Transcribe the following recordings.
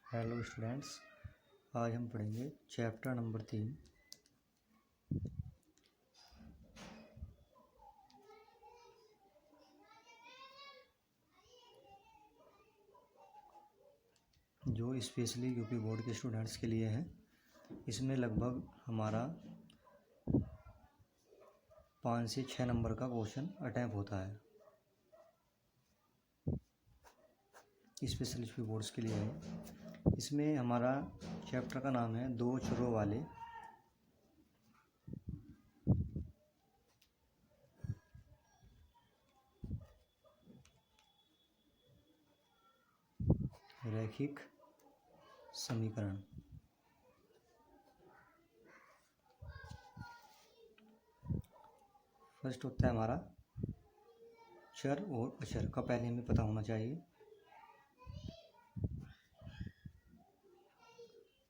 Hello students, आज हम पढ़ेंगे चैप्टर नंबर 3। जो स्पेशली यूपी बोर्ड के स्टूडेंट्स के लिए है। इसमें लगभग हमारा 5 से 6 नंबर का क्वेश्चन अटैम्प्ट होता है। स्पेशल यूपी बोर्ड्स के लिए है। इसमें हमारा चैप्टर का नाम है दो चरों वाले। रैखिक समीकरण। फर्स्ट होता है हमारा चर और अचर का, पहले हमें पता होना चाहिए।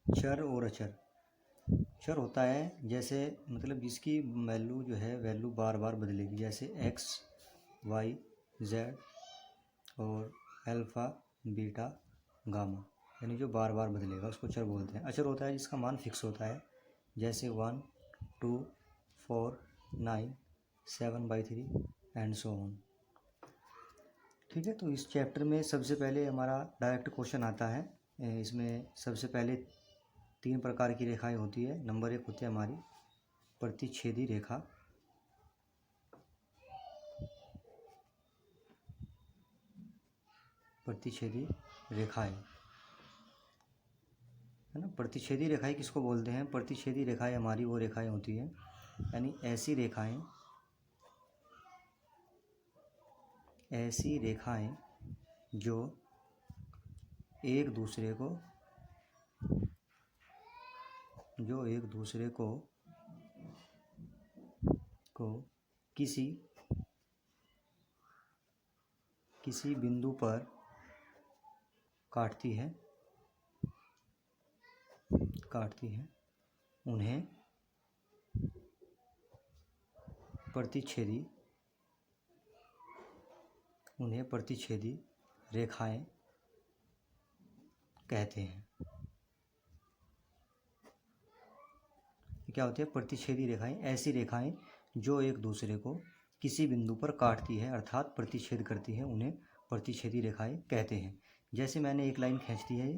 चर और अचर। चर होता है जैसे मतलब जिसकी वैल्यू जो है वैल्यू बार बार बदलेगी, जैसे एक्स, वाई, जेड और अल्फ़ा, बीटा, गामा, यानी जो बार बार बदलेगा उसको चर बोलते हैं। अचर होता है जिसका मान फिक्स होता है, जैसे 1, 2, 4, 9, 7/3 एंड सो ऑन। ठीक है, तो इस चैप्टर में सबसे पहले हमारा डायरेक्ट क्वेश्चन आता है। इसमें सबसे पहले 3 प्रकार की रेखाएं होती है। नंबर 1 होती है हमारी प्रतिच्छेदी रेखा। प्रतिच्छेदी रेखाएं है ना। प्रतिच्छेदी रेखाएं किसको बोलते हैं? प्रतिच्छेदी रेखाएं हमारी वो रेखाएं होती हैं, यानी ऐसी रेखाएं जो एक दूसरे को किसी बिंदु पर काटती है उन्हें प्रतिच्छेदी रेखाएं कहते हैं। क्या होती है? प्रतिच्छेदी रेखाएं ऐसी रेखाएं जो एक दूसरे को किसी बिंदु पर काटती है अर्थात प्रतिच्छेद करती है, उन्हें प्रतिच्छेदी रेखाएं कहते हैं। जैसे मैंने एक लाइन खींच दी है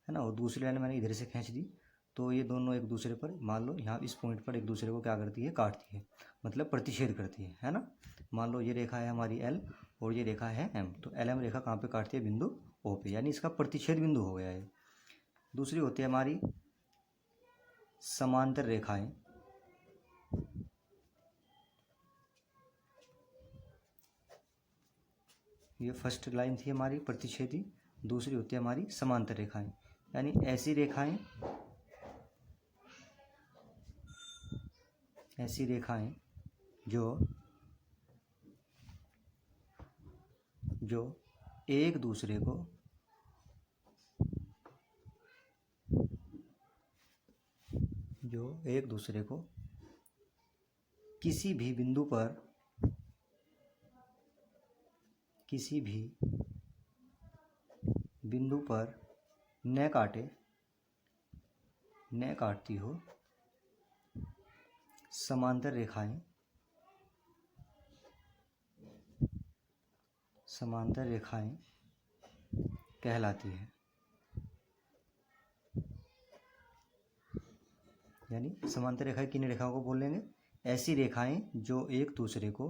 ना, और दूसरी लाइन मैंने इधर से खींच दी, तो ये दोनों एक दूसरे पर, मान लो यहाँ इस पॉइंट पर एक दूसरे को क्या करती है? काटती है, मतलब प्रतिच्छेद करती है ना। मान लो ये रेखा है हमारी एल और ये रेखा है एम, तो एल एम रेखा कहाँ पे काटती है? बिंदु ओ पे, यानी इसका प्रतिच्छेद बिंदु हो गया है। दूसरी होती है हमारी समांतर रेखाएं। ये फर्स्ट लाइन थी हमारी प्रतिच्छेदी। दूसरी होती है हमारी समांतर रेखाएं, यानी ऐसी रेखाएं जो एक दूसरे को किसी भी बिंदु पर न काटती हो, समांतर रेखाएं कहलाती है। यानी समांतर रेखाएं किन रेखाओं को बोलेंगे? ऐसी रेखाएं जो एक दूसरे को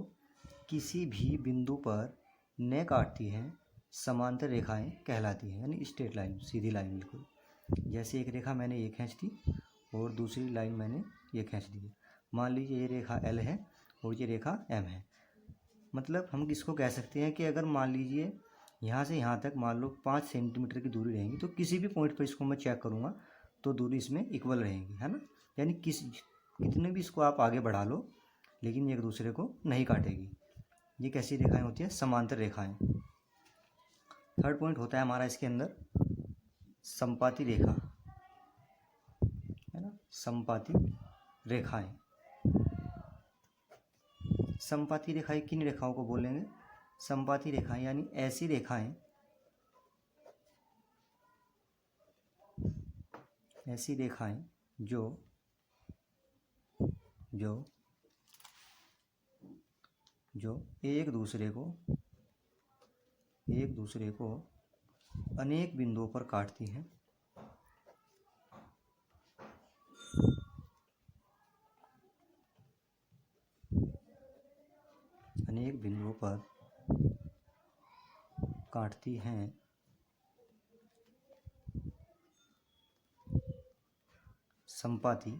किसी भी बिंदु पर न काटती हैं, समांतर रेखाएं कहलाती हैं, यानी स्ट्रेट लाइन, सीधी लाइन बिल्कुल। जैसे एक रेखा मैंने ये खींच दी और दूसरी लाइन मैंने ये खींच दी। मान लीजिए ये रेखा एल है और ये रेखा एम है। मतलब हम किसको कह सकते हैं कि अगर मान लीजिए यहाँ से यहाँ तक मान लो 5 सेंटीमीटर की दूरी रहेगी, तो किसी भी पॉइंट पर इसको मैं चेक करूँगा तो दूरी इसमें इक्वल रहेगी, है ना। यानी कितने भी इसको आप आगे बढ़ा लो, लेकिन ये एक दूसरे को नहीं काटेगी। ये कैसी रेखाएं होती हैं? समांतर रेखाएं। थर्ड पॉइंट होता है हमारा इसके अंदर संपाती रेखा, है ना। संपाती रेखाएं किन रेखाओं को बोलेंगे? संपाती रेखाएं यानी ऐसी रेखाएं ऐसी रेखाएं जो जो जो एक दूसरे को अनेक बिंदुओं पर काटती हैं, अनेक बिंदुओं पर काटती हैं, संपाती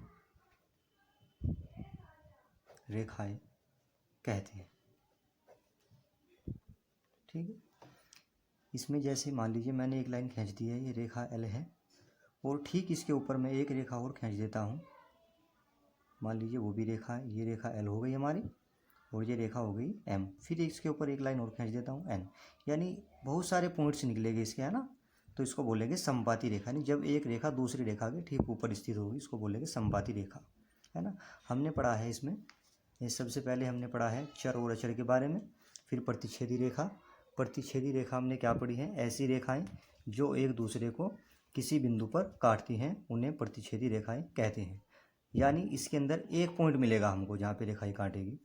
रेखाएं कहते हैं। ठीक है, इसमें जैसे मान लीजिए मैंने एक लाइन खींच दी है, ये रेखा एल है, और ठीक इसके ऊपर मैं एक रेखा और खींच देता हूँ। मान लीजिए वो भी रेखा है, ये रेखा एल हो गई हमारी, और ये रेखा हो गई एम। फिर इसके ऊपर एक लाइन और खींच देता हूँ एन, यानी बहुत सारे पॉइंट्स निकलेंगे इसके, है ना। तो इसको बोलेंगे संपाती रेखा। यानी जब एक रेखा दूसरी रेखा के ठीक ऊपर स्थित होगी, इसको बोलेंगे संपाती रेखा, है ना। हमने पढ़ा है इसमें, ये सबसे पहले हमने पढ़ा है चर और अचर के बारे में, फिर प्रतिच्छेदी रेखा। प्रतिच्छेदी रेखा हमने क्या पढ़ी है, ऐसी रेखाएं जो एक दूसरे को किसी बिंदु पर काटती हैं, उन्हें प्रतिच्छेदी रेखाएं कहते हैं। यानी इसके अंदर एक पॉइंट मिलेगा हमको जहाँ पे रेखाएं काटेगी।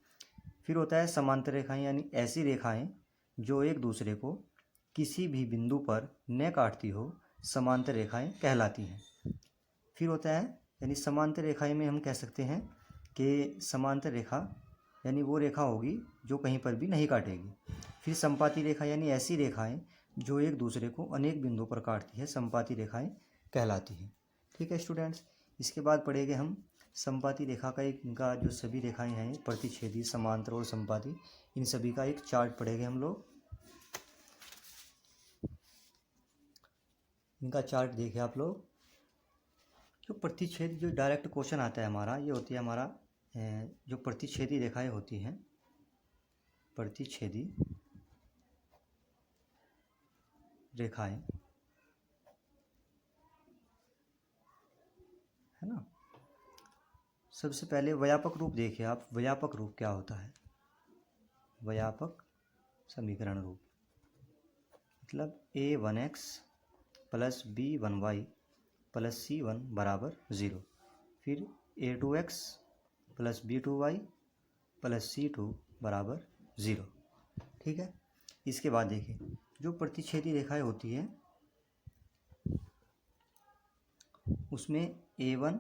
फिर होता है समांतर रेखाएं, यानी ऐसी रेखाएं जो एक दूसरे को किसी भी बिंदु पर न काटती हो, समांतर रेखाएं कहलाती हैं। फिर होता है, यानी समांतर रेखाएं में हम कह सकते हैं कि समांतर रेखा यानी वो रेखा होगी जो कहीं पर भी नहीं काटेगी। फिर संपाती रेखा, यानी ऐसी रेखाएं जो एक दूसरे को अनेक बिंदुओं पर काटती है, संपाती रेखाएं कहलाती हैं। ठीक है स्टूडेंट्स, इसके बाद पढ़ेंगे हम संपाती रेखा का एक, इनका जो सभी रेखाएं हैं प्रतिच्छेदी, समांतर और संपाती, इन सभी का एक चार्ट पढ़ेंगे हम लोग। इनका चार्ट देखिए आप लोग। जो प्रतिच्छेद, जो डायरेक्ट क्वेश्चन आता है हमारा, ये होती है हमारा जो प्रतिच्छेदी रेखाएं होती हैं, प्रतिच्छेदी रेखाएं, है ना। सबसे पहले व्यापक रूप देखिए आप, व्यापक रूप क्या होता है, व्यापक समीकरण रूप मतलब a1x plus b1y plus c1 बराबर 0, फिर a2x plus b2y plus c2 बराबर 0। ठीक है, इसके बाद देखिए जो प्रतिच्छेदी रेखाएं होती है उसमें a1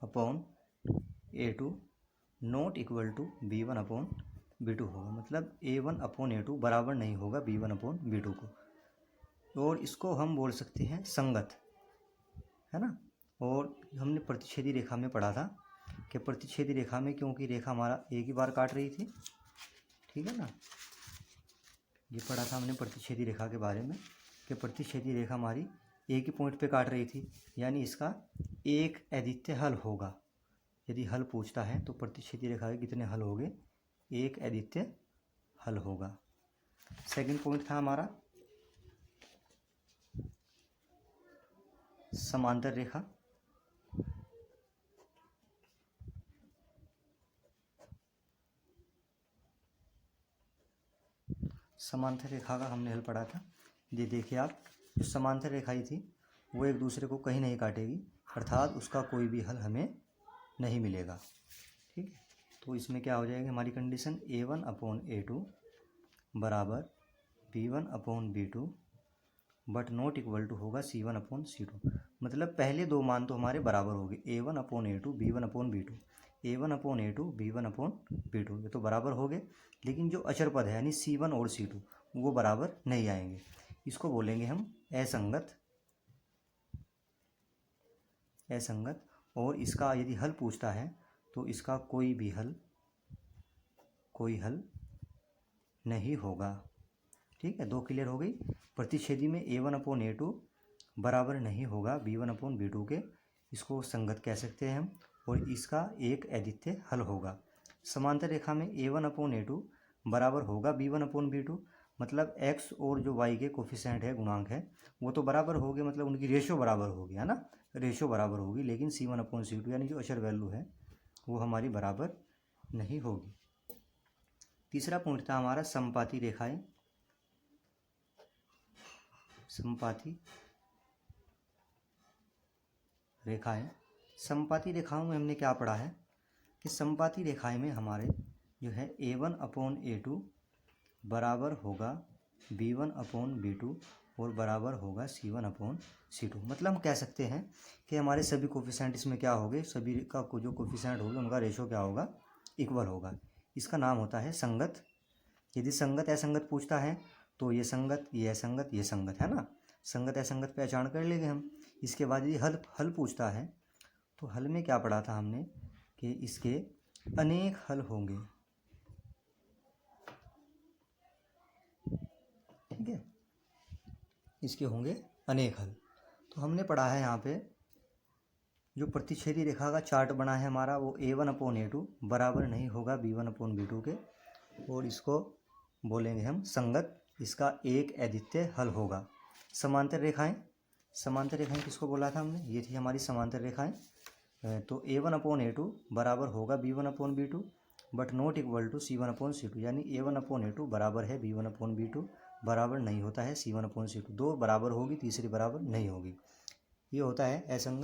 upon a2 not equal to b1 upon b2 होगा। मतलब a1 अपॉन a2 बराबर नहीं होगा b1 अपॉन b2 को, और इसको हम बोल सकते हैं संगत, है ना। और हमने प्रतिच्छेदी रेखा में पढ़ा था कि प्रतिच्छेदी रेखा में, क्योंकि रेखा हमारा एक ही बार काट रही थी, ठीक है ना, ये पढ़ा था हमने प्रतिच्छेदी रेखा के बारे में कि प्रतिच्छेदी रेखा हमारी एक ही पॉइंट पे काट रही थी, यानी इसका एक अद्वितीय हल होगा। यदि हल पूछता है तो प्रतिच्छेदी रेखा के कितने हल होंगे, एक अद्वितीय हल होगा। सेकंड पॉइंट था हमारा समांतर रेखा। समांतर रेखा का हमने हल पढ़ा था। ये देखिए आप, जो समांतर रेखाएं थी वो एक दूसरे को कहीं नहीं काटेगी, अर्थात उसका कोई भी हल हमें नहीं मिलेगा। ठीक है, तो इसमें क्या हो जाएगी हमारी कंडीशन, a1 अपॉन a2 बराबर b1 upon b2 but not equal to होगा c1 अपॉन c2। मतलब पहले दो मान तो हमारे बराबर होंगे, a1 upon a2 b1 upon b2, a1 upon a2 b1 upon b2, ये तो बराबर हो गए। लेकिन जो अचर पद है यानी c1 और c2 वो बराबर नहीं आएंगे, इसको बोलेंगे हम असंगत, असंगत। और इसका यदि हल पूछता है तो इसका कोई भी हल, कोई हल नहीं होगा। ठीक है, दो क्लियर हो गई। प्रतिच्छेदी में a1 अपॉन a2 बराबर नहीं होगा b1 अपॉन b2 के, इसको संगत कह सकते हैं हम, और इसका एक अद्वितीय हल होगा। समांतर रेखा में a1 अपॉन a2 बराबर होगा b1 अपॉन b2, मतलब x और जो y के कोफिशिएंट है, गुणांक है, वो तो बराबर हो गए, मतलब उनकी रेशो बराबर होगी, है ना, रेशो बराबर होगी। लेकिन c1 अपॉन c2 यानी जो अचर वैल्यू है वो हमारी बराबर नहीं होगी। तीसरा पॉइंट था हमारा समपाती रेखाएं, समपाती रेखाएं। समपाती रेखाओं में हमने क्या पढ़ा है कि समपाती रेखाएं में हमारे जो है A1/A2 बराबर होगा B1/B2 और बराबर होगा C1/C2। मतलब हम कह सकते हैं कि हमारे सभी कोफिशिएंट इसमें क्या होंगे, सभी का जो कोफिशिएंट होगा उनका रेशो क्या होगा, इक्वल होगा। इसका नाम होता है संगत। यदि संगत असंगत पूछता है तो ये संगत, ये असंगत, ये संगत, है ना। संगत असंगत पहचान कर लेंगे हम। इसके बाद यदि हल पूछता है तो हल में क्या पढ़ा था हमने कि इसके अनेक हल होंगे, ठीक है, इसके होंगे अनेक हल। तो हमने पढ़ा है यहाँ पे जो प्रतिच्छेदी रेखा का चार्ट बना है हमारा वो A1/A2 बराबर नहीं होगा B1/B2 के, और इसको बोलेंगे हम संगत। इसका एक अद्वितीय हल होगा। समांतर रेखाएं, समांतर रेखाएं किसको बोला था हमने, ये थी हमारी समांतर रेखाएं। तो A1/A2 बराबर होगा B1/B2 but not equal to C1/C2, यानी A1/A2 बराबर है B1/B2, बराबर नहीं होता है C1/C2। दो बराबर होगी, तीसरी बराबर नहीं होगी। ये होता है असंगत